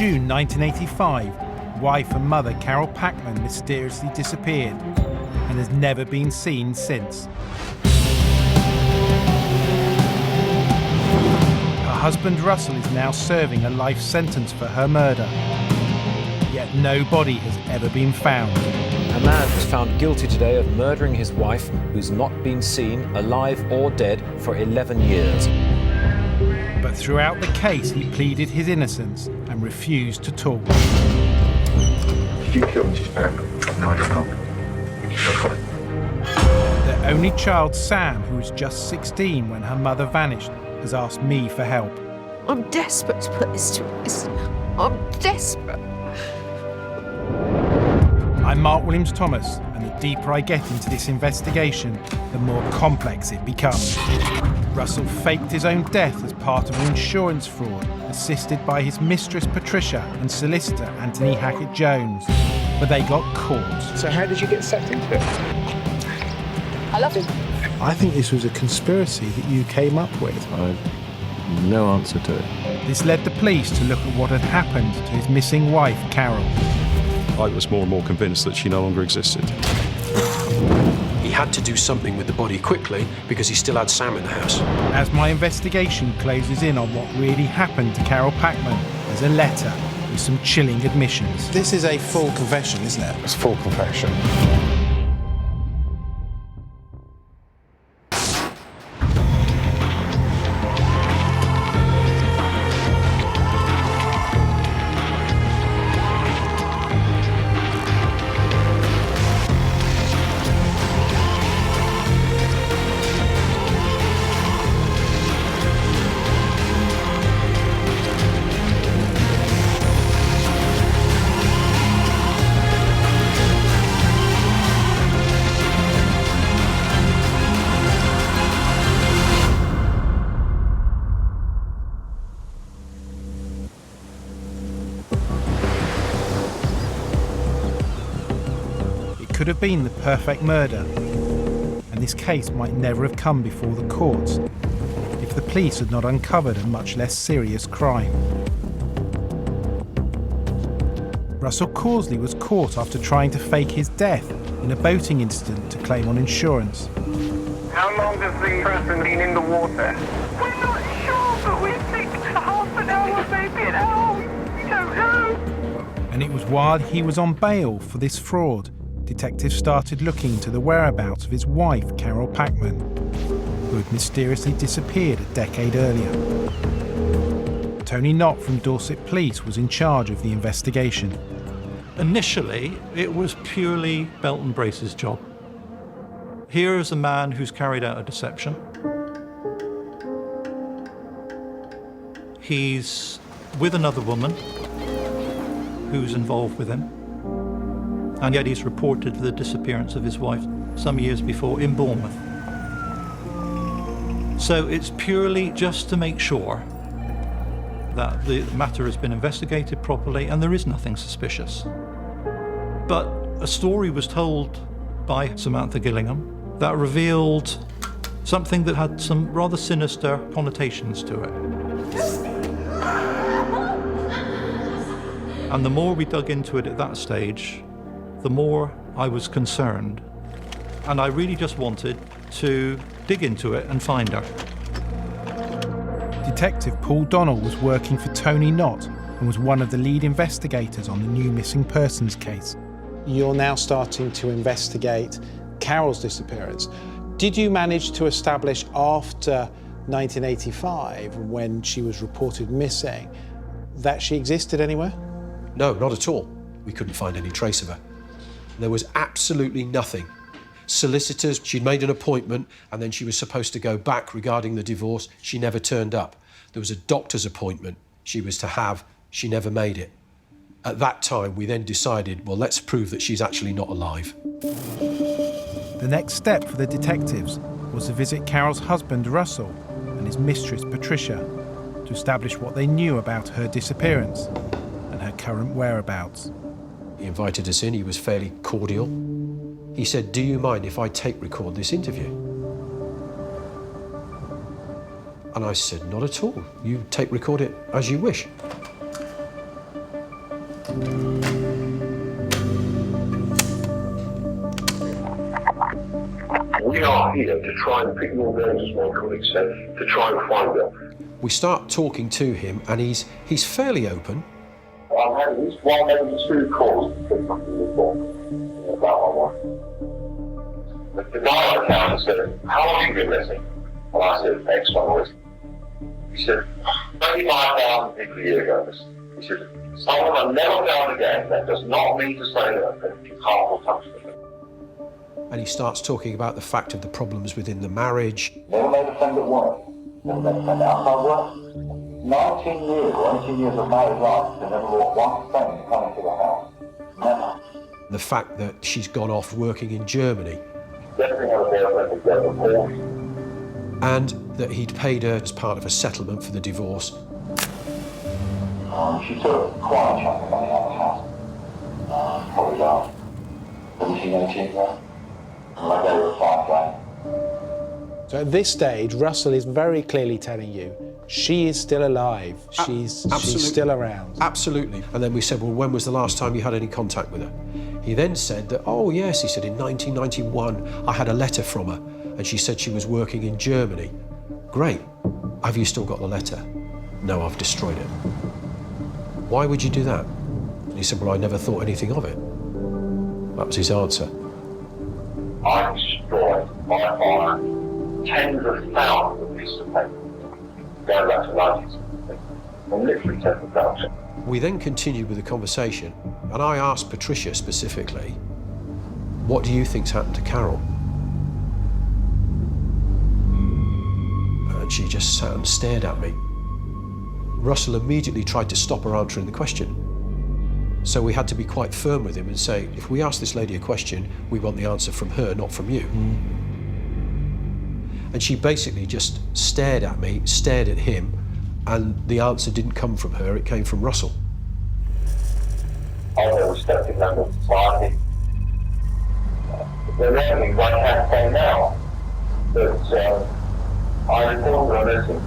June 1985, wife and mother Carole Packman mysteriously disappeared and has never been seen since. Her husband Russell is now serving a life sentence for her murder. Yet no body has ever been found. A man was found guilty today of murdering his wife, who's not been seen, alive or dead, for 11 years. But throughout the case, he pleaded his innocence and refused to talk. Did you kill Mrs. Packman? No, I did not. Their only child, Sam, who was just 16 when her mother vanished, has asked me for help. I'm desperate to put this to rest. I'm desperate. I'm Mark Williams-Thomas, and the deeper I get into this investigation, the more complex it becomes. Russell faked his own death as part of an insurance fraud, assisted by his mistress Patricia and solicitor Anthony Hackett-Jones, but they got caught. So how did you get sucked into it? I love him. I think this was a conspiracy that you came up with. I have no answer to it. This led the police to look at what had happened to his missing wife, Carole. I was more and more convinced that she no longer existed. He had to do something with the body quickly because he still had Sam in the house. As my investigation closes in on what really happened to Carole Packman, there's a letter with some chilling admissions. This is a full confession, isn't it? It's full confession. Could have been the perfect murder, and this case might never have come before the courts if the police had not uncovered a much less serious crime. Russell Causley was caught after trying to fake his death in a boating incident to claim on insurance. How long has the person been in the water? We're not sure, but we think half an hour, maybe an hour. We don't know. And it was while he was on bail for this fraud, detectives started looking into the whereabouts of his wife, Carole Packman, who had mysteriously disappeared a decade earlier. Tony Knott from Dorset Police was in charge of the investigation. Initially, it was purely belt and braces job. Here is a man who's carried out a deception. He's with another woman who's involved with him. And yet he's reported the disappearance of his wife some years before in Bournemouth. So it's purely just to make sure that the matter has been investigated properly and there is nothing suspicious. But a story was told by Samantha Gillingham that revealed something that had some rather sinister connotations to it. And the more we dug into it at that stage, the more I was concerned. And I really just wanted to dig into it and find her. Detective Paul Donnell was working for Tony Knott and was one of the lead investigators on the new missing persons case. You're now starting to investigate Carole's disappearance. Did you manage to establish after 1985, when she was reported missing, that she existed anywhere? No, not at all. We couldn't find any trace of her. There was absolutely nothing. Solicitors, she'd made an appointment and then she was supposed to go back regarding the divorce. She never turned up. There was a doctor's appointment she was to have. She never made it. At that time, we then decided, well, let's prove that she's actually not alive. The next step for the detectives was to visit Carole's husband, Russell, and his mistress, Patricia, to establish what they knew about her disappearance and her current whereabouts. He invited us in, he was fairly cordial. He said, do you mind if I tape record this interview? And I said, not at all. You tape record it as you wish. We are here to try and pick your brains, as my colleague said, to try and find her. We start talking to him, and he's fairly open. I've had at least one, maybe two calls from something before about my wife. But the guy I found said, how long have you been missing? And I said, X number. He said, 25,000 people a year ago. He said, someone I never found again, that does not mean to say that you can't or touch them. And he starts talking about the fact of the problems within the marriage. Never made a friend at work. Never made a friend outside work. 19 years or 18 years of married life, they never brought one friend coming to the house. Never. The fact that she's gone off working in Germany. Definitely had a boyfriend who's got divorced. And that he'd paid her as part of a settlement for the divorce. She took quite a chunk of money out of the house. Probably about 17, 18 grand. And I gave her 5 grand. So at this stage, Russell is very clearly telling you she is still alive. She's still around. Absolutely. And then we said, well, when was the last time you had any contact with her? He then said that, oh yes, he said in 1991 I had a letter from her and she said she was working in Germany. Great. Have you still got the letter? No, I've destroyed it. Why would you do that? And he said, well, I never thought anything of it. That was his answer. I destroyed by fire tens of thousands of pieces of paper. Going back to 90s. I'm literally tens of thousands. We then continued with the conversation, and I asked Patricia specifically, what do you think's happened to Carole? And she just sat and stared at me. Russell immediately tried to stop her answering the question. So we had to be quite firm with him and say, if we ask this lady a question, we want the answer from her, not from you. And she basically just stared at me, stared at him, and the answer didn't come from her, it came from Russell. I'm a respected member of society. There are things I can't say now, but I informed her, listen,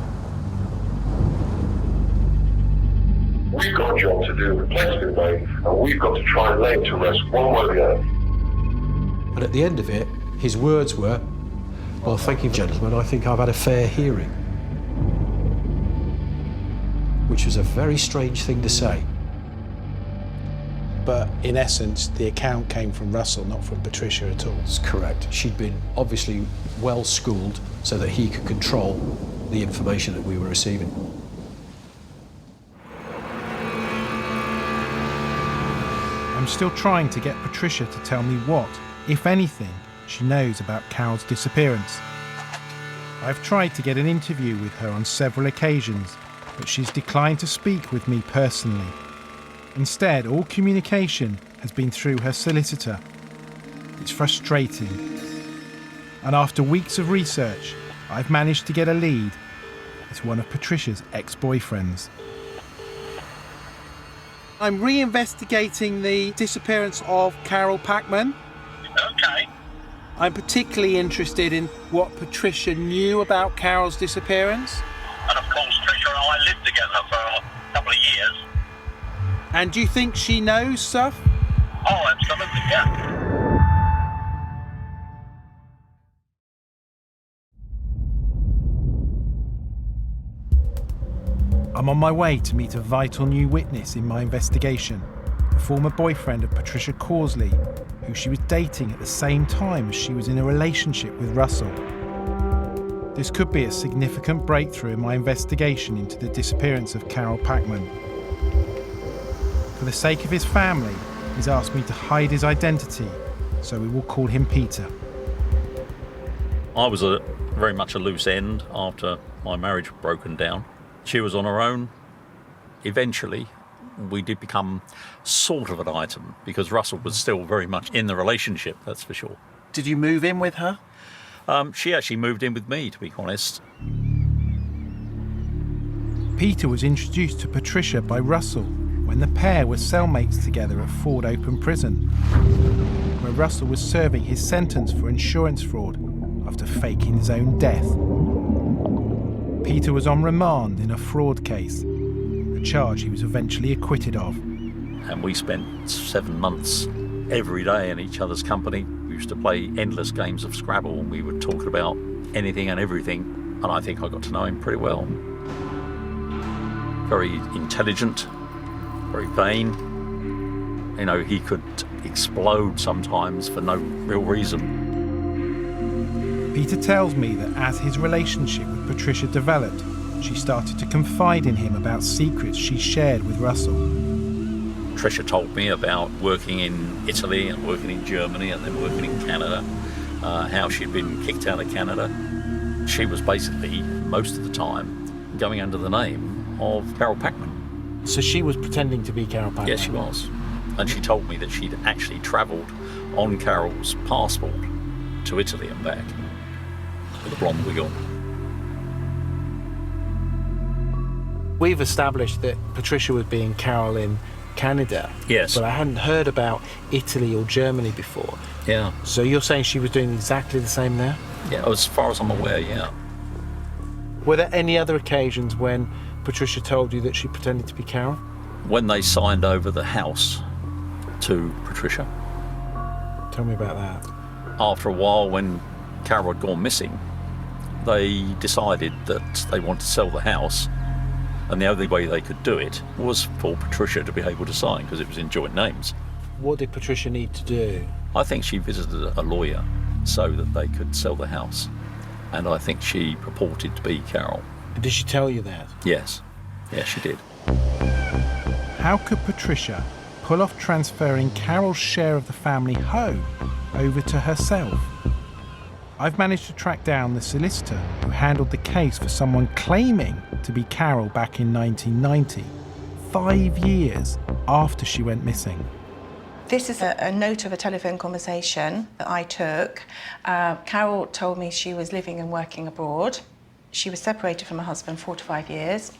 we've got a job to do, the place been made, and we've got to try and lay it to rest one way or the other. And at the end of it, his words were, well, thank you, gentlemen, I think I've had a fair hearing. Which was a very strange thing to say. But in essence, the account came from Russell, not from Patricia at all. That's correct. She'd been obviously well schooled so that he could control the information that we were receiving. I'm still trying to get Patricia to tell me what, if anything, she knows about Carole's disappearance. I've tried to get an interview with her on several occasions, but she's declined to speak with me personally. Instead, all communication has been through her solicitor. It's frustrating. And after weeks of research, I've managed to get a lead. It's one of Patricia's ex-boyfriends. I'm reinvestigating the disappearance of Carole Packman. Okay. I'm particularly interested in what Patricia knew about Carole's disappearance. And of course, Tricia and I lived together for a couple of years. And do you think she knows stuff? Oh, absolutely, yeah. I'm on my way to meet a vital new witness in my investigation, a former boyfriend of Patricia Causley, who she was dating at the same time as she was in a relationship with Russell. This could be a significant breakthrough in my investigation into the disappearance of Carole Packman. For the sake of his family, he's asked me to hide his identity, so we will call him Peter. I was very much a loose end after my marriage had broken down. She was on her own. Eventually, we did become sort of an item because Russell was still very much in the relationship, that's for sure. Did you move in with her? She actually moved in with me, to be honest. Peter was introduced to Patricia by Russell when the pair were cellmates together at Ford Open Prison, where Russell was serving his sentence for insurance fraud after faking his own death. Peter was on remand in a fraud case, a charge he was eventually acquitted of. and we spent 7 months every day in each other's company. We used to play endless games of Scrabble, and we would talk about anything and everything, and I think I got to know him pretty well. Very intelligent, very vain. You know, he could explode sometimes for no real reason. Peter tells me that as his relationship with Patricia developed, she started to confide in him about secrets she shared with Russell. Patricia told me about working in Italy and working in Germany and then working in Canada, how she'd been kicked out of Canada. She was basically, most of the time, going under the name of Carole Packman. So she was pretending to be Carole Packman? Yes, she was. And she told me that she'd actually travelled on Carole's passport to Italy and back with a blonde wig on. We've established that Patricia was being Carole in Canada. Yes. But I hadn't heard about Italy or Germany before. Yeah. So you're saying she was doing exactly the same there? Yeah, as far as I'm aware, yeah. Were there any other occasions when Patricia told you that she pretended to be Carole? When they signed over the house to Patricia. Tell me about that. After a while, when Carole had gone missing, they decided that they wanted to sell the house, and the only way they could do it was for Patricia to be able to sign, because it was in joint names. What did Patricia need to do? I think she visited a lawyer so that they could sell the house, and I think she purported to be Carole. Did she tell you that? Yes. Yes, she did. How could Patricia pull off transferring Carole's share of the family home over to herself? I've managed to track down the solicitor who handled the case for someone claiming to be Carole back in 1990, 5 years after she went missing. This is a note of a telephone conversation that I took. Carole told me she was living and working abroad. She was separated from her husband 4 to 5 years.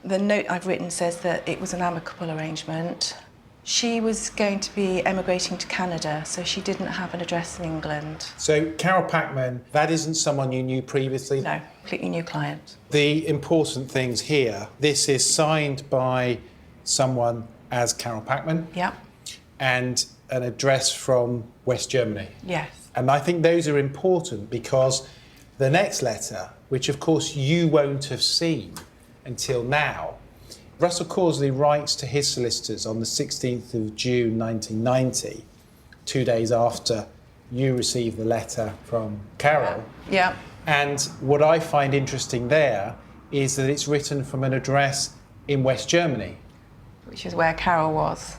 The note I've written says that it was an amicable arrangement. She was going to be emigrating to Canada, so she didn't have an address in England. So Carole Packman, that isn't someone you knew previously? No, completely new client. The important things here, this is signed by someone as Carole Packman. Yeah. And an address from West Germany. Yes. And I think those are important because the next letter, which of course you won't have seen until now, Russell Causley writes to his solicitors on the 16th of June 1990, 2 days after you received the letter from Carole. Yeah. And what I find interesting there is that it's written from an address in West Germany. Which is where Carole was.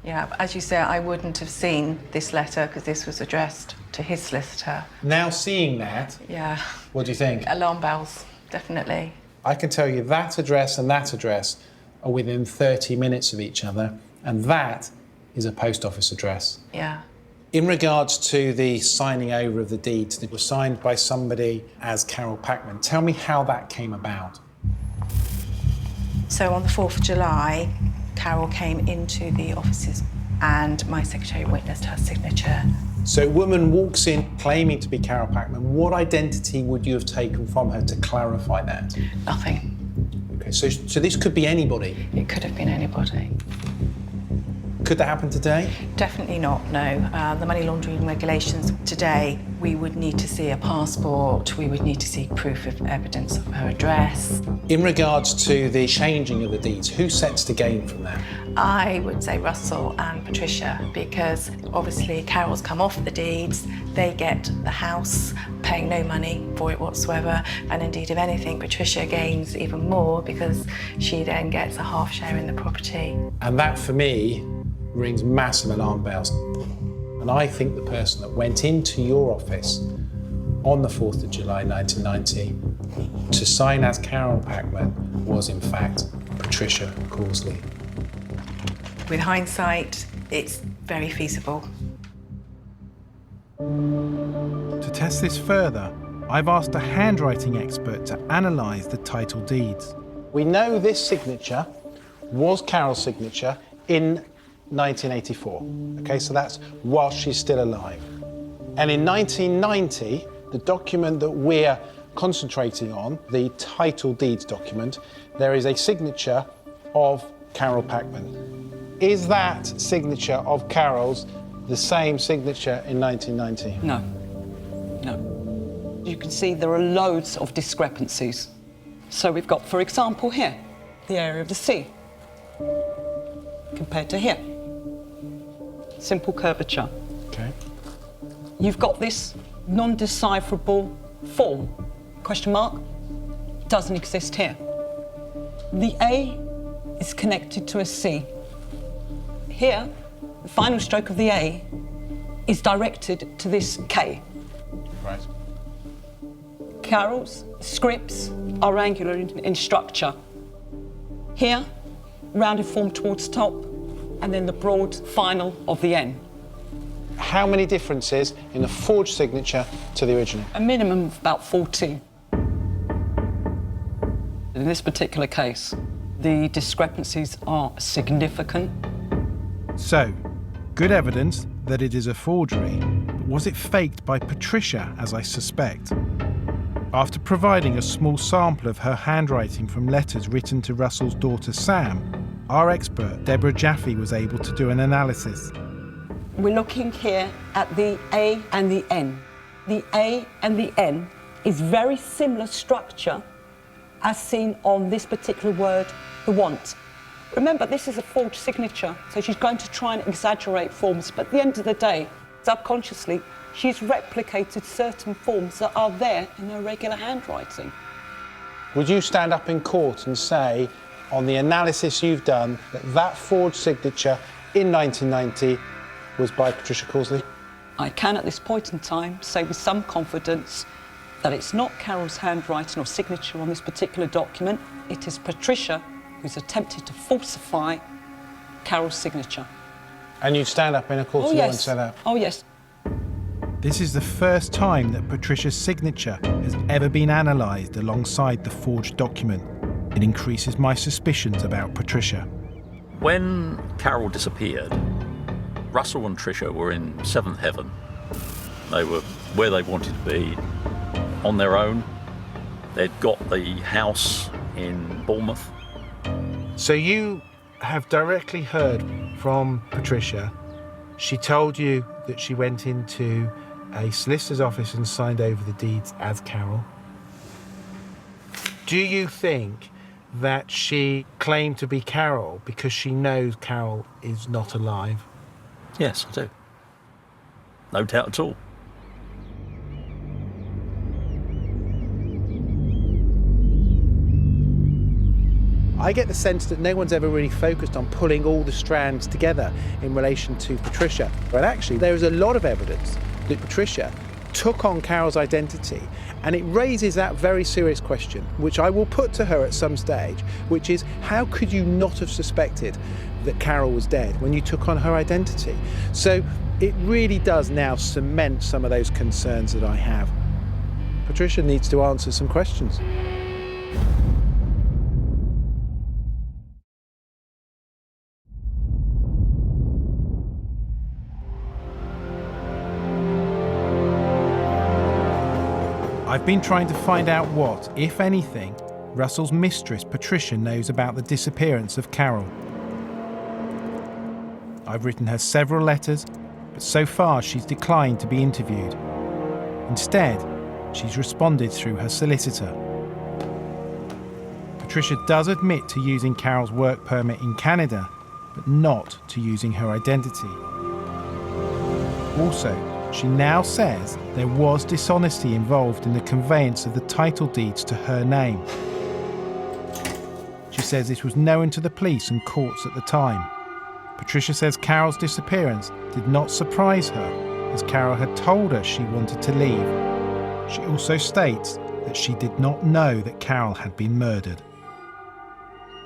Yeah, but as you say, I wouldn't have seen this letter because this was addressed to his solicitor. Now seeing that, yeah. What do you think? Alarm bells, definitely. I can tell you that address and that address are within 30 minutes of each other, and that is a post office address. Yeah. In regards to the signing over of the deeds that were signed by somebody as Carole Packman, tell me how that came about. So on the 4th of July, Carole came into the offices and my secretary witnessed her signature. So a woman walks in claiming to be Carole Packman. What identity would you have taken from her to clarify that? Nothing. Okay, so this could be anybody? It could have been anybody. Could that happen today? Definitely not, no. The money laundering regulations today, we would need to see a passport, we would need to see proof of evidence of her address. In regards to the changing of the deeds, who sets to gain from that? I would say Russell and Patricia, because obviously Carole's come off the deeds, they get the house, paying no money for it whatsoever, and indeed, if anything, Patricia gains even more because she then gets a half share in the property. And that, for me, rings massive alarm bells. And I think the person that went into your office on the 4th of July 1990 to sign as Carole Packman was in fact Patricia Causley. With hindsight, it's very feasible. To test this further, I've asked a handwriting expert to analyse the title deeds. We know this signature was Carole's signature in 1984. Okay, so that's while she's still alive. And in 1990, the document that we're concentrating on, the title deeds document, there is a signature of Carole Packman. Is that signature of Carole's the same signature in 1990? No. No. You can see there are loads of discrepancies. So we've got, for example, here, the area of the C, compared to here. Simple curvature. Okay. You've got this non-decipherable form, question mark, doesn't exist here. The A is connected to a C. Here, the final stroke of the A is directed to this K. Right. Carole's scripts are angular in structure. Here, rounded form towards the top, and then the broad final of the N. How many differences in the forged signature to the original? A minimum of about 14. In this particular case, the discrepancies are significant. So, good evidence that it is a forgery, but was it faked by Patricia, as I suspect? After providing a small sample of her handwriting from letters written to Russell's daughter Sam, our expert, Deborah Jaffe, was able to do an analysis. We're looking here at the A and the N. The A and the N is very similar structure as seen on this particular word, the want. Remember, this is a forged signature, so she's going to try and exaggerate forms, but at the end of the day, subconsciously, she's replicated certain forms that are there in her regular handwriting. Would you stand up in court and say, on the analysis you've done, that that forged signature in 1990 was by Patricia Causley? I can, at this point in time, say with some confidence that it's not Carole's handwriting or signature on this particular document. It is Patricia who's attempted to falsify Carole's signature. And you'd stand up in a court of law and say that? Oh, yes. This is the first time that Patricia's signature has ever been analysed alongside the forged document. It increases my suspicions about Patricia. When Carole disappeared, Russell and Tricia were in seventh heaven. They were where they wanted to be, on their own. They'd got the house in Bournemouth. So you have directly heard from Patricia. She told you that she went into a solicitor's office and signed over the deeds as Carole. Do you think that she claimed to be Carole because she knows Carole is not alive? Yes, I do. No doubt at all. I get the sense that no one's ever really focused on pulling all the strands together in relation to Patricia. But actually, there is a lot of evidence that Patricia took on Carole's identity, and it raises that very serious question, which I will put to her at some stage, which is, how could you not have suspected that Carole was dead when you took on her identity? So it really does now cement some of those concerns that I have. Patricia needs to answer some questions. I've been trying to find out what, if anything, Russell's mistress Patricia knows about the disappearance of Carole. I've written her several letters, but so far she's declined to be interviewed. Instead, she's responded through her solicitor. Patricia does admit to using Carole's work permit in Canada, but not to using her identity. Also, she now says there was dishonesty involved in the conveyance of the title deeds to her name. She says this was known to the police and courts at the time. Patricia says Carole's disappearance did not surprise her, as Carole had told her she wanted to leave. She also states that she did not know that Carole had been murdered.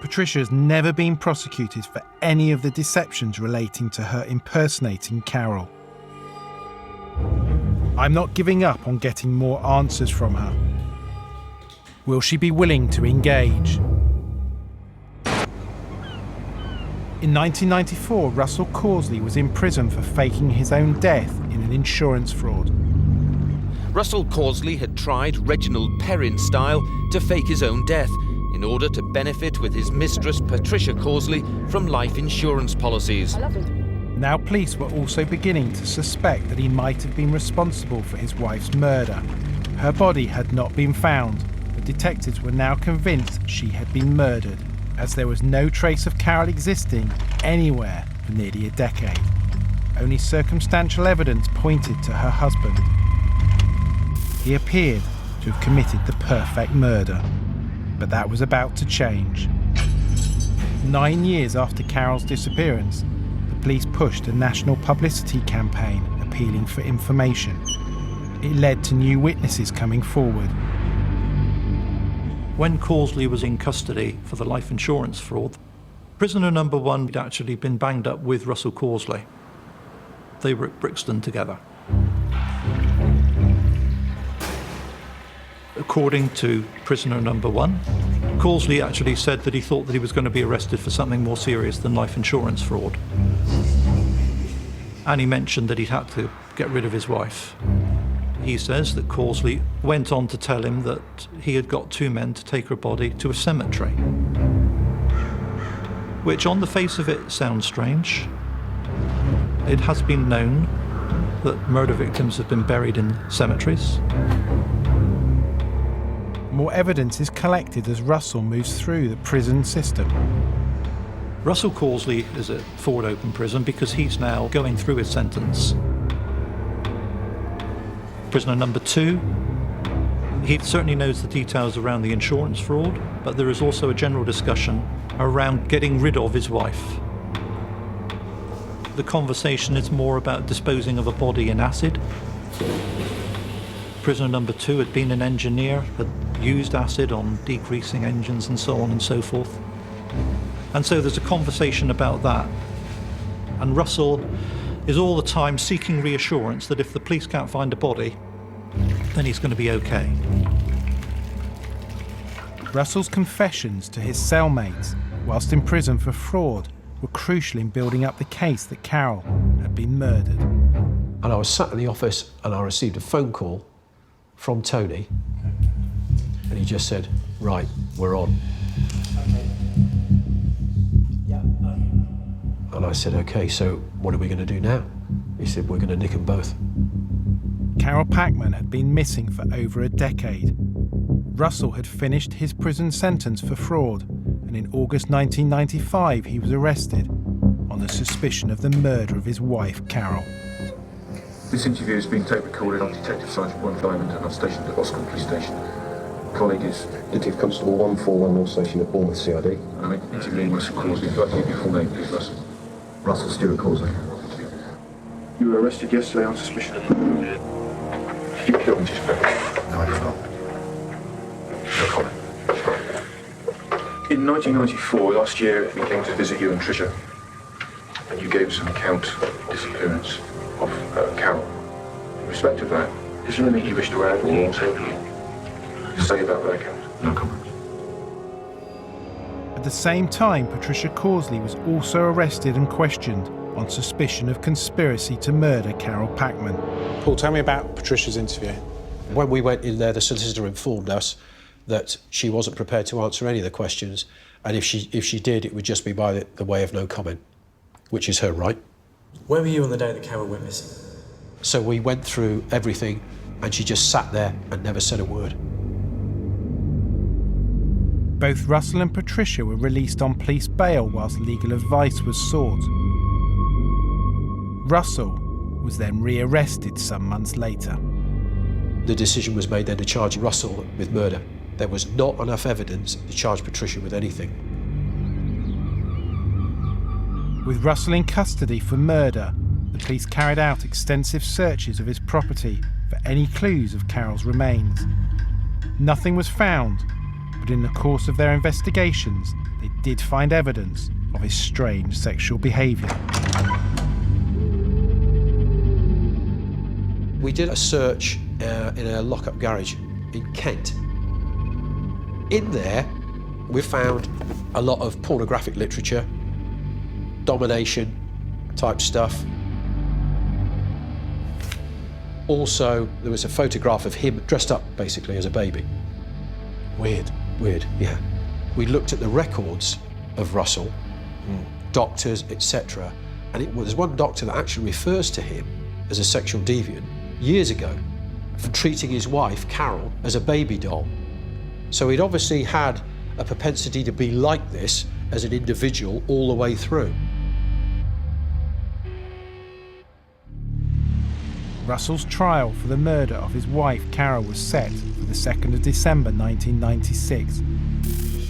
Patricia has never been prosecuted for any of the deceptions relating to her impersonating Carole. I'm not giving up on getting more answers from her. Will she be willing to engage? In 1994, Russell Causley was in prison for faking his own death in an insurance fraud. Russell Causley had tried Reginald Perrin style to fake his own death in in order to benefit with his mistress Patricia Causley from life insurance policies. Now police were also beginning to suspect that he might have been responsible for his wife's murder. Her body had not been found, but detectives were now convinced she had been murdered, as there was no trace of Carole existing anywhere for nearly a decade. Only circumstantial evidence pointed to her husband. He appeared to have committed the perfect murder, but that was about to change. 9 years after Carole's disappearance, the police pushed a national publicity campaign appealing for information. It led to new witnesses coming forward. When Causley was in custody for the life insurance fraud, prisoner number 1 had actually been banged up with Russell Causley. They were at Brixton together. According to prisoner number 1, Causley actually said that he thought that he was going to be arrested for something more serious than life insurance fraud. And he mentioned that he'd had to get rid of his wife. He says that Causley went on to tell him that he had got 2 men to take her body to a cemetery. Which on the face of it sounds strange. It has been known that murder victims have been buried in cemeteries. More evidence is collected as Russell moves through the prison system. Russell Causley is at Ford Open Prison because he's now going through his sentence. Prisoner number 2, he certainly knows the details around the insurance fraud, but there is also a general discussion around getting rid of his wife. The conversation is more about disposing of a body in acid. Prisoner number 2 had been an engineer, had used acid on degreasing engines and so on and so forth. And so there's a conversation about that. And Russell is all the time seeking reassurance that if the police can't find a body, then he's going to be okay. Russell's confessions to his cellmates whilst in prison for fraud were crucial in building up the case that Carole had been murdered. And I was sat in the office and I received a phone call from Tony, and he just said, "Right, we're on." And I said, "Okay, so what are we going to do now?" He said, "We're going to nick them both." Carole Packman had been missing for over a decade. Russell had finished his prison sentence for fraud, and in August 1995 he was arrested on the suspicion of the murder of his wife, Carole. This interview has been tape recorded on Detective Sergeant 1 Diamond and I'm stationed at Oscombe Police Station. Colleague is Detective Constable 141 North Station at Bournemouth CID. and I'm interviewing Russell Causley. Could I give your full name, please, Russell? Russell Stewart Causley. You were arrested yesterday on suspicion of murder. Did you kill Mrs. Packman? No, I did not. No comment. In 1994, last year, we came to visit you and Tricia, and you gave us an account of the disappearance of Carole. In respect of that, is there anything you wish to add or say about that account? No comment. At the same time, Patricia Causley was also arrested and questioned on suspicion of conspiracy to murder Carole Packman. Paul, tell me about Patricia's interview. When we went in there, the solicitor informed us that she wasn't prepared to answer any of the questions, and if she did, it would just be by the way of no comment, which is her right. Where were you on the day that Carole went missing? So we went through everything, and she just sat there and never said a word. Both Russell and Patricia were released on police bail whilst legal advice was sought. Russell was then re-arrested some months later. The decision was made then to charge Russell with murder. There was not enough evidence to charge Patricia with anything. With Russell in custody for murder, the police carried out extensive searches of his property for any clues of Carole's remains. Nothing was found, but in the course of their investigations, they did find evidence of his strange sexual behaviour. We did a search in a lock-up garage in Kent. In there, we found a lot of pornographic literature, domination type stuff. Also, there was a photograph of him dressed up basically as a baby. Weird. Weird, yeah. We looked at the records of Russell, doctors, etc. And there's one doctor that actually refers to him as a sexual deviant years ago for treating his wife, Carole, as a baby doll. So he'd obviously had a propensity to be like this as an individual all the way through. Russell's trial for the murder of his wife, Carole, was set for the 2nd of December 1996.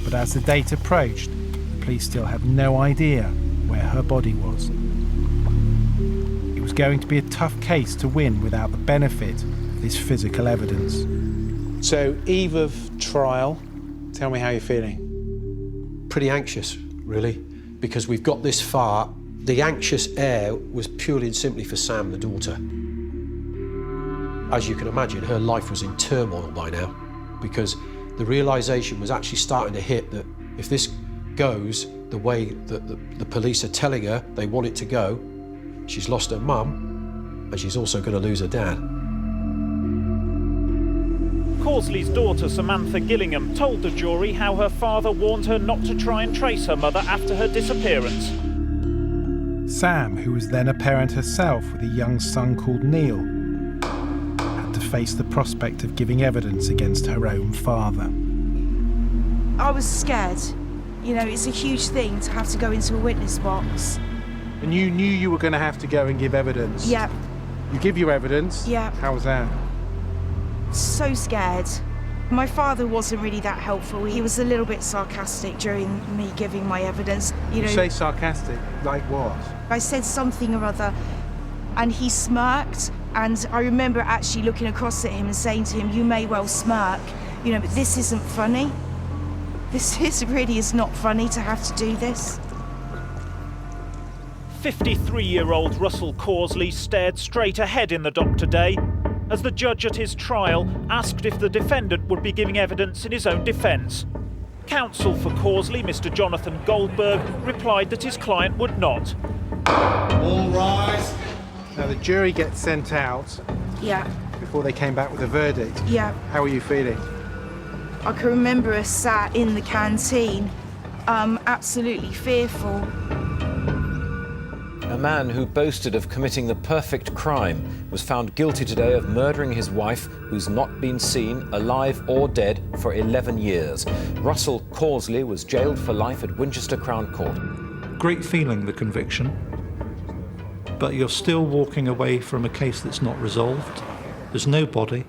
But as the date approached, the police still had no idea where her body was. It was going to be a tough case to win without the benefit of this physical evidence. So, eve of trial, tell me how you're feeling. Pretty anxious, really, because we've got this far. The anxious air was purely and simply for Sam, the daughter. As you can imagine, her life was in turmoil by now, because the realisation was actually starting to hit that if this goes the way that the police are telling her they want it to go, she's lost her mum, and she's also going to lose her dad. Causley's daughter, Samantha Gillingham, told the jury how her father warned her not to try and trace her mother after her disappearance. Sam, who was then a parent herself with a young son called Neil, had to face the prospect of giving evidence against her own father. I was scared. You know, it's a huge thing to have to go into a witness box. And you knew you were going to have to go and give evidence? Yeah. You give your evidence? Yeah. How was that? So scared. My father wasn't really that helpful. He was a little bit sarcastic during me giving my evidence. You say sarcastic? Like what? I said something or other, and he smirked, and I remember actually looking across at him and saying to him, "You may well smirk, you know, but this isn't funny. This really is not funny to have to do this." 53-year-old Russell Causley stared straight ahead in the dock today as the judge at his trial asked if the defendant would be giving evidence in his own defence. Counsel for Causley, Mr. Jonathan Goldberg, replied that his client would not. All rise. Now the jury gets sent out. Yeah. Before they came back with a verdict. Yeah. How are you feeling? I can remember us sat in the canteen, absolutely fearful. A man who boasted of committing the perfect crime was found guilty today of murdering his wife, who's not been seen, alive or dead, for 11 years. Russell Causley was jailed for life at Winchester Crown Court. Great feeling, the conviction, but you're still walking away from a case that's not resolved. There's no body.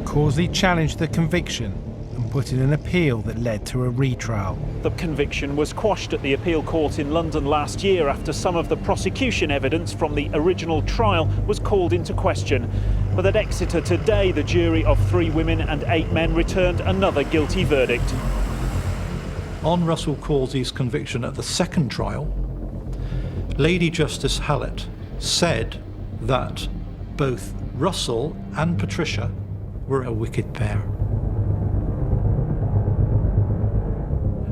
Causley challenged the conviction and put in an appeal that led to a retrial. The conviction was quashed at the appeal court in London last year after some of the prosecution evidence from the original trial was called into question. But at Exeter today, the jury of 3 women and 8 men returned another guilty verdict. On Russell Causley's conviction at the second trial, Lady Justice Hallett said that both Russell and Patricia were a wicked pair,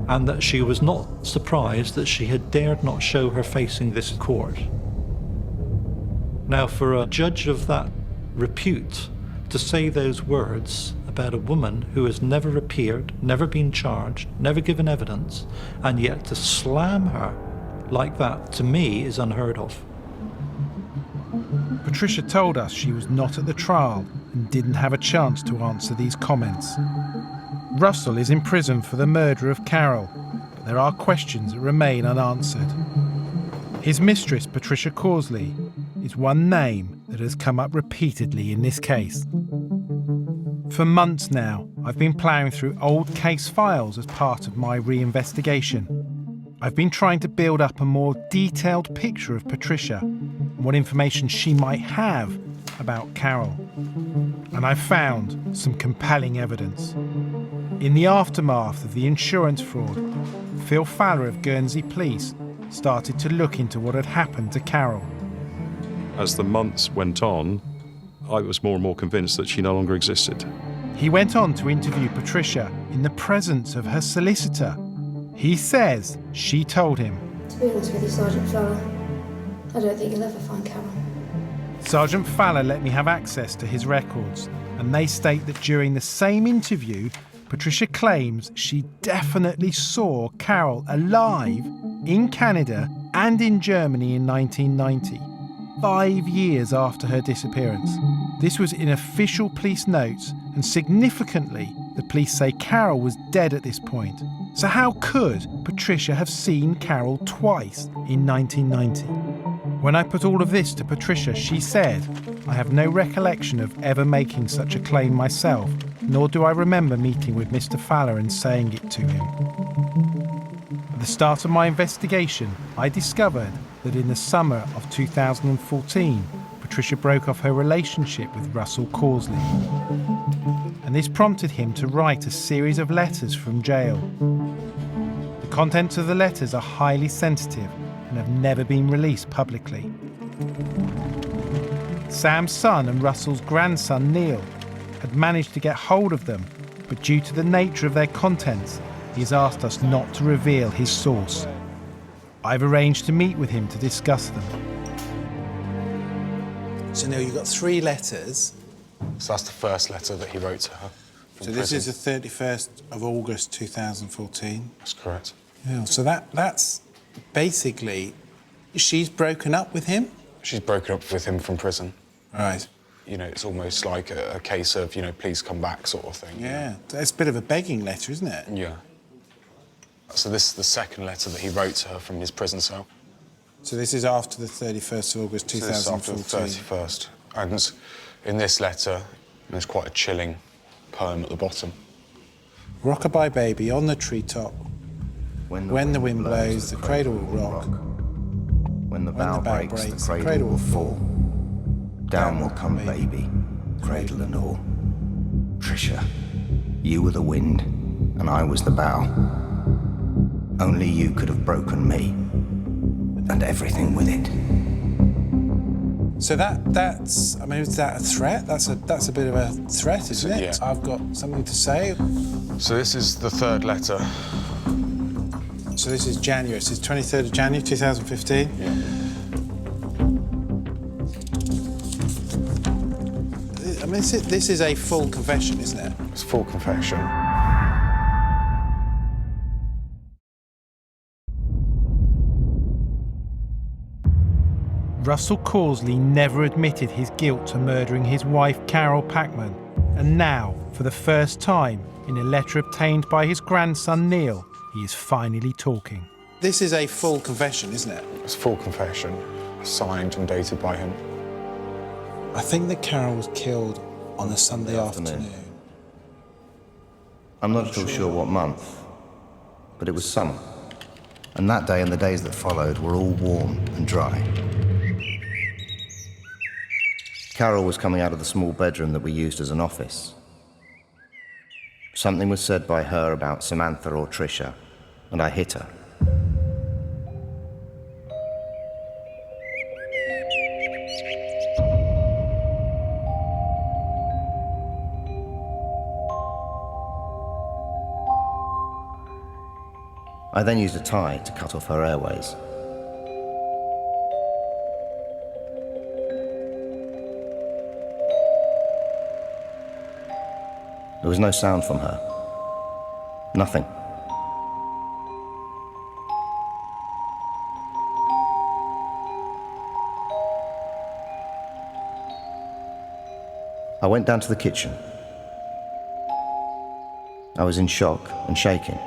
and that she was not surprised that she had dared not show her face in this court. Now, for a judge of that repute to say those words about a woman who has never appeared, never been charged, never given evidence, and yet to slam her like that, to me, is unheard of. Patricia told us she was not at the trial and didn't have a chance to answer these comments. Russell is in prison for the murder of Carole, but there are questions that remain unanswered. His mistress, Patricia Causley, is one name that has come up repeatedly in this case. For months now, I've been ploughing through old case files as part of my reinvestigation. I've been trying to build up a more detailed picture of Patricia and what information she might have about Carole. And I've found some compelling evidence. In the aftermath of the insurance fraud, Phil Fowler of Guernsey Police started to look into what had happened to Carole. As the months went on, I was more and more convinced that she no longer existed. He went on to interview Patricia in the presence of her solicitor. He says she told him. To be honest with you, Sergeant Fowler, I don't think you'll ever find Carole. Sergeant Fowler let me have access to his records, and they state that during the same interview, Patricia claims she definitely saw Carole alive in Canada and in Germany in 1990, 5 years after her disappearance. This was in official police notes, and significantly, the police say Carole was dead at this point. So how could Patricia have seen Carole twice in 1990? When I put all of this to Patricia, she said, "I have no recollection of ever making such a claim myself, nor do I remember meeting with Mr. Fowler and saying it to him." At the start of my investigation, I discovered that in the summer of 2014, Patricia broke off her relationship with Russell Causley. And this prompted him to write a series of letters from jail. The contents of the letters are highly sensitive and have never been released publicly. Sam's son and Russell's grandson, Neil, had managed to get hold of them, but due to the nature of their contents, he has asked us not to reveal his source. I've arranged to meet with him to discuss them. So Neil, you've got 3 letters. So that's the first letter that he wrote to her. So this is the 31st of August 2014. That's correct. Yeah, so that's basically, she's broken up with him? She's broken up with him from prison. Right. You know, it's almost like a case of, you know, please come back sort of thing. Yeah, it's a bit of a begging letter, isn't it? Yeah. So this is the second letter that he wrote to her from his prison cell. So this is after the 31st of August 2014? So this is after the 31st. And in this letter, there's quite a chilling poem at the bottom. Rockabye baby on the treetop. When the wind blows, the cradle will rock. When the bough breaks, the cradle will fall. Down will come baby, cradle and all. Tricia, you were the wind, and I was the bough. Only you could have broken me, and everything with it. So that's, I mean, is that a threat? That's a bit of a threat, isn't it? Yeah. I've got something to say. So this is the third letter. So this is January, it's 23rd of January 2015? Yeah. I mean, this is a full confession, isn't it? It's full confession. Russell Causley never admitted his guilt to murdering his wife, Carole Packman. And now, for the first time, in a letter obtained by his grandson, Neil, he is finally talking. This is a full confession, isn't it? It's full confession, signed and dated by him. I think that Carole was killed on a Sunday afternoon. I'm not at all sure what month, but it was summer. And that day and the days that followed were all warm and dry. Carole was coming out of the small bedroom that we used as an office. Something was said by her about Samantha or Tricia, and I hit her. I then used a tie to cut off her airways. There was no sound from her. Nothing. I went down to the kitchen. I was in shock and shaking.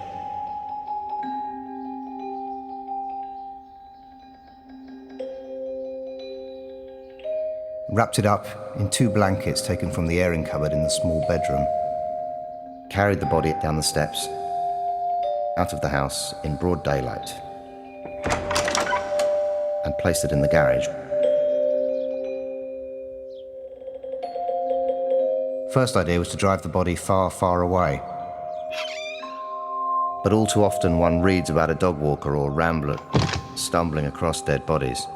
Wrapped it up in 2 blankets taken from the airing cupboard in the small bedroom. Carried the body down the steps, out of the house in broad daylight, and placed it in the garage. First idea was to drive the body far, far away. But all too often one reads about a dog walker or rambler stumbling across dead bodies.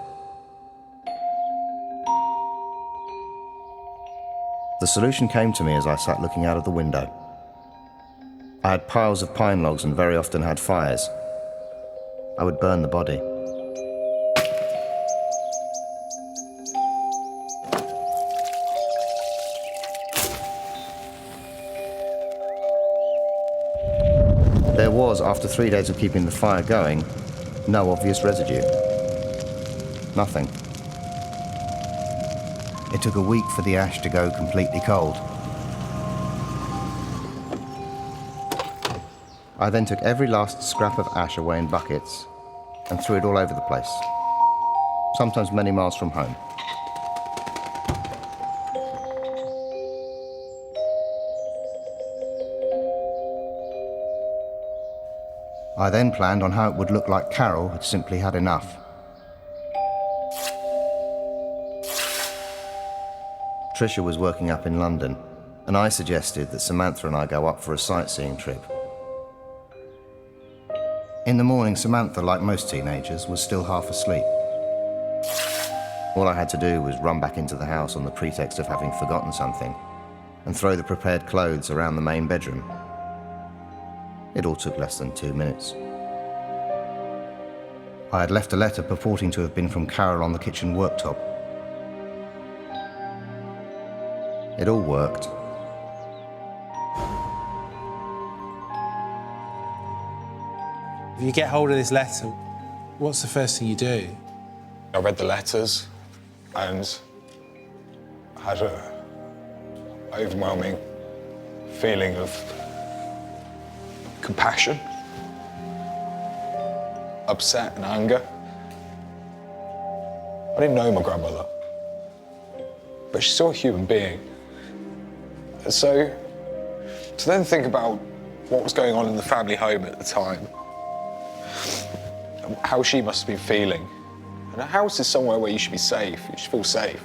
The solution came to me as I sat looking out of the window. I had piles of pine logs and very often had fires. I would burn the body. after 3 days of keeping the fire going, no obvious residue. Nothing. It took a week for the ash to go completely cold. I then took every last scrap of ash away in buckets and threw it all over the place, sometimes many miles from home. I then planned on how it would look like Carole had simply had enough. Patricia was working up in London, and I suggested that Samantha and I go up for a sightseeing trip. In the morning, Samantha, like most teenagers, was still half asleep. All I had to do was run back into the house on the pretext of having forgotten something and throw the prepared clothes around the main bedroom. It all took less than 2 minutes. I had left a letter purporting to have been from Carole on the kitchen worktop. It all worked. If you get hold of this letter, what's the first thing you do? I read the letters and had an overwhelming feeling of compassion, upset and anger. I didn't know my grandmother, but she's still a human being. And so to then think about what was going on in the family home at the time, how she must have been feeling. And a house is somewhere where you should be safe, you should feel safe,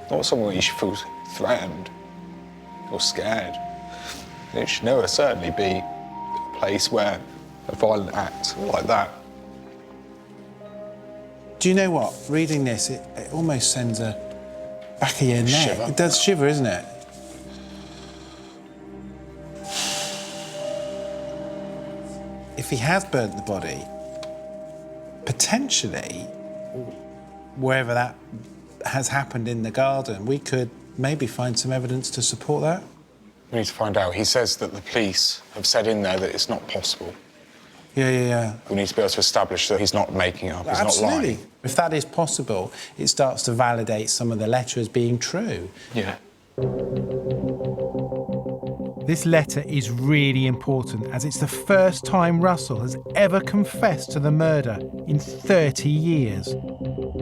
not somewhere where you should feel threatened or scared. And it should never certainly be a place where a violent act like that. Do you know what? Reading this, it almost sends a back of your neck. Shiver. It does shiver, isn't it? If he has burnt the body, potentially, wherever that has happened in the garden, we could maybe find some evidence to support that. We need to find out. He says that the police have said in there that it's not possible. Yeah. We need to be able to establish that he's not making it up, he's Absolutely. not lying. If that is possible, it starts to validate some of the letter as being true. Yeah. This letter is really important as it's the first time Russell has ever confessed to the murder in 30 years.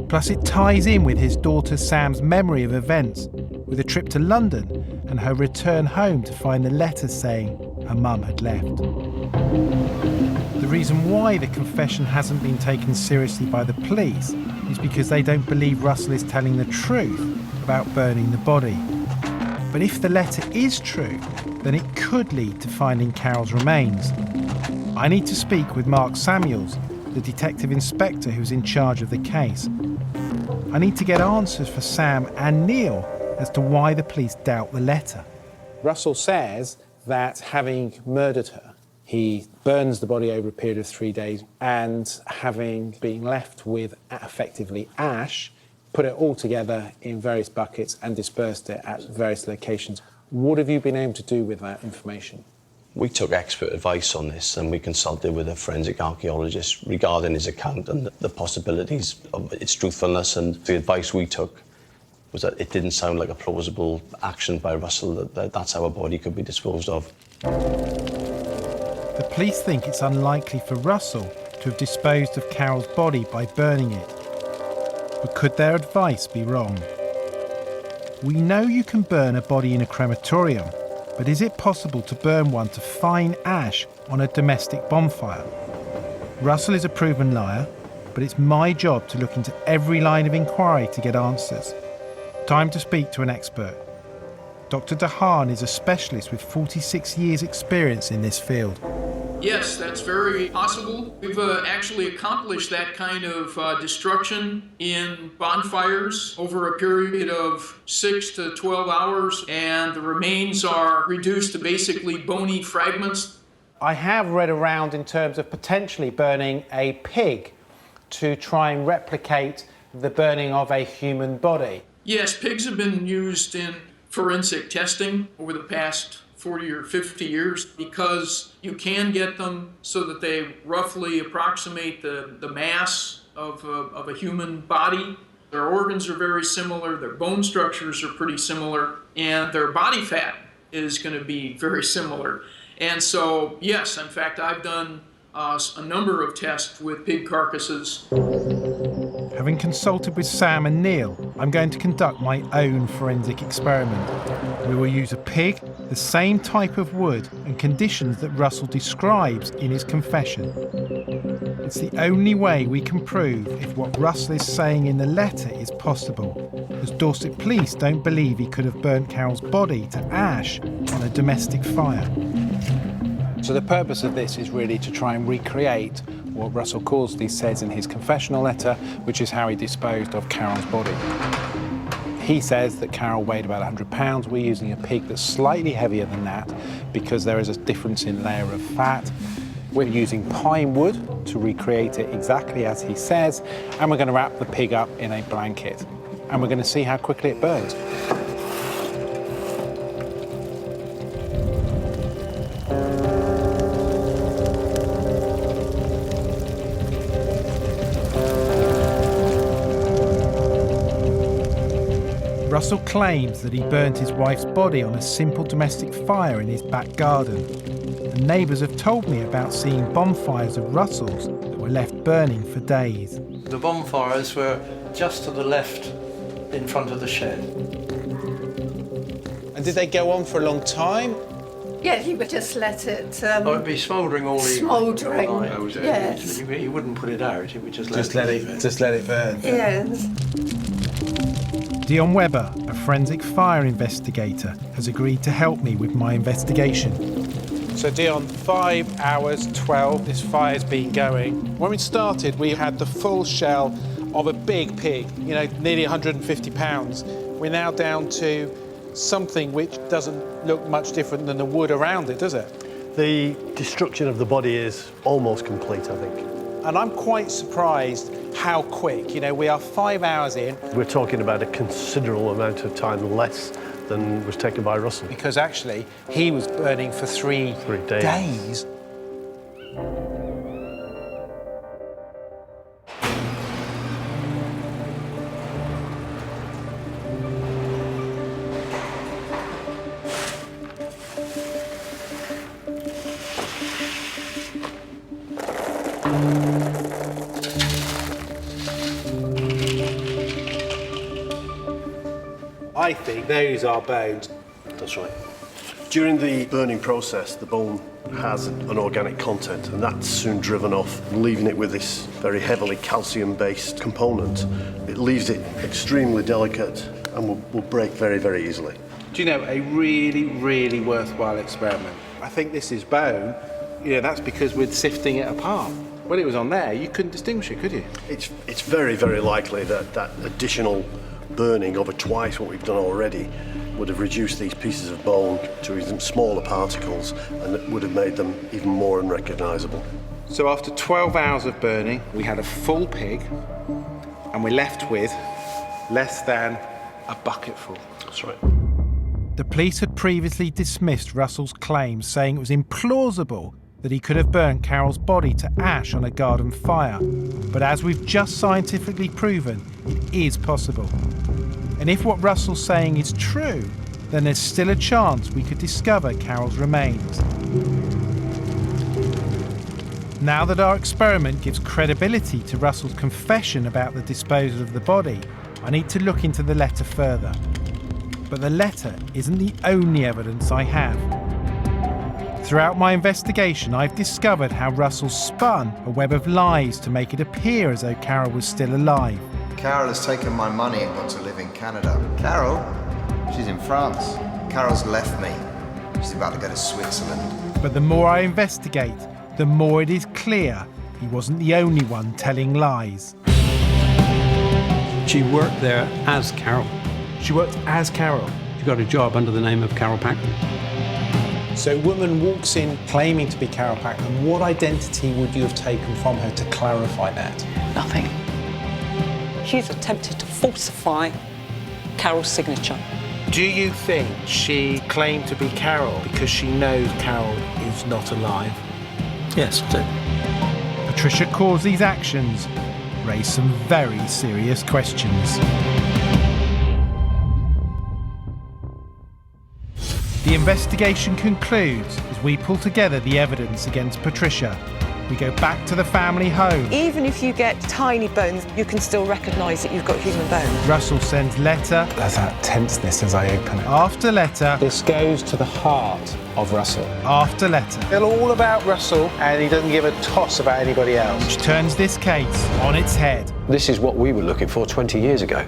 Plus it ties in with his daughter Sam's memory of events, with a trip to London and her return home to find the letter saying her mum had left. The reason why the confession hasn't been taken seriously by the police is because they don't believe Russell is telling the truth about burning the body. But if the letter is true, then it could lead to finding Carole's remains. I need to speak with Mark Samuels, the detective inspector who's in charge of the case. I need to get answers for Sam and Neil as to why the police doubt the letter. Russell says that having murdered her, he burns the body over a period of 3 days, and having been left with effectively ash, put it all together in various buckets and dispersed it at various locations. What have you been able to do with that information? We took expert advice on this and we consulted with a forensic archaeologist regarding his account and the possibilities of its truthfulness, and the advice we took was that it didn't sound like a plausible action by Russell, that's how a body could be disposed of. The police think it's unlikely for Russell to have disposed of Carole's body by burning it. But could their advice be wrong? We know you can burn a body in a crematorium, but is it possible to burn one to fine ash on a domestic bonfire? Russell is a proven liar, but it's my job to look into every line of inquiry to get answers. Time to speak to an expert. Dr. Dahan is a specialist with 46 years' experience in this field. Yes, that's very possible. We've actually accomplished that kind of destruction in bonfires over a period of 6 to 12 hours, and the remains are reduced to basically bony fragments. I have read around in terms of potentially burning a pig to try and replicate the burning of a human body. Yes, pigs have been used in forensic testing over the past 40 or 50 years because you can get them so that they roughly approximate the mass of a human body. Their organs are very similar, their bone structures are pretty similar, and their body fat is going to be very similar. And so, yes, in fact, I've done a number of tests with pig carcasses. Having consulted with Sam and Neil, I'm going to conduct my own forensic experiment. We will use a pig, the same type of wood and conditions that Russell describes in his confession. It's the only way we can prove if what Russell is saying in the letter is possible, as Dorset police don't believe he could have burnt Carole's body to ash on a domestic fire. So the purpose of this is really to try and recreate what Russell Causley says in his confessional letter, which is how he disposed of Carole's body. He says that Carole weighed about 100 pounds. We're using a pig that's slightly heavier than that because there is a difference in layer of fat. We're using pine wood to recreate it exactly as he says, and we're going to wrap the pig up in a blanket. And we're going to see how quickly it burns. Russell claims that he burnt his wife's body on a simple domestic fire in his back garden. And neighbours have told me about seeing bonfires of Russell's that were left burning for days. The bonfires were just to the left in front of the shed. And did they go on for a long time? Yeah, he would just let it... it'd be smouldering all evening. Smouldering, yes. He wouldn't put it out, he would just let it burn. Yes. Dion Webber, a forensic fire investigator, has agreed to help me with my investigation. So Dion, 5 hours 12 this fire's been going. When we started, we had the full shell of a big pig, you know, nearly 150 pounds. We're now down to something which doesn't look much different than the wood around it, does it? The destruction of the body is almost complete, I think. And I'm quite surprised how quick. You know, we are 5 hours in. We're talking about a considerable amount of time less than was taken by Russell. Because actually, he was burning for three days. I think those are bones. That's right. During the burning process, the bone has an organic content, and that's soon driven off, leaving it with this very heavily calcium-based component. It leaves it extremely delicate and will break very, very easily. Do you know, a really, really worthwhile experiment. I think this is bone. You know, that's because we're sifting it apart. When it was on there, you couldn't distinguish it, could you? It's very, very likely that that additional burning over twice what we've done already would have reduced these pieces of bone to even smaller particles, and it would have made them even more unrecognisable. So after 12 hours of burning, we had a full pig, and we're left with less than a bucketful. That's right. The police had previously dismissed Russell's claims, saying it was implausible that he could have burnt Carole's body to ash on a garden fire. But as we've just scientifically proven, it is possible. And if what Russell's saying is true, then there's still a chance we could discover Carole's remains. Now that our experiment gives credibility to Russell's confession about the disposal of the body, I need to look into the letter further. But the letter isn't the only evidence I have. Throughout my investigation, I've discovered how Russell spun a web of lies to make it appear as though Carole was still alive. Carole has taken my money and got to live in Canada. Carole? She's in France. Carole's left me. She's about to go to Switzerland. But the more I investigate, the more it is clear he wasn't the only one telling lies. She worked there as Carole. She worked as Carole? She got a job under the name of Carole Packman. So a woman walks in claiming to be Carole Packman. What identity would you have taken from her to clarify that? Nothing. She's attempted to falsify Carole's signature. Do you think she claimed to be Carole because she knows Carole is not alive? Yes, I do. Patricia Causley's actions raise some very serious questions. The investigation concludes as we pull together the evidence against Patricia. We go back to the family home. Even if you get tiny bones, you can still recognise that you've got human bones. Russell sends letter. There's that tenseness as I open it. After letter. This goes to the heart of Russell. After letter. They're all about Russell, and he doesn't give a toss about anybody else. Which turns this case on its head. This is what we were looking for 20 years ago.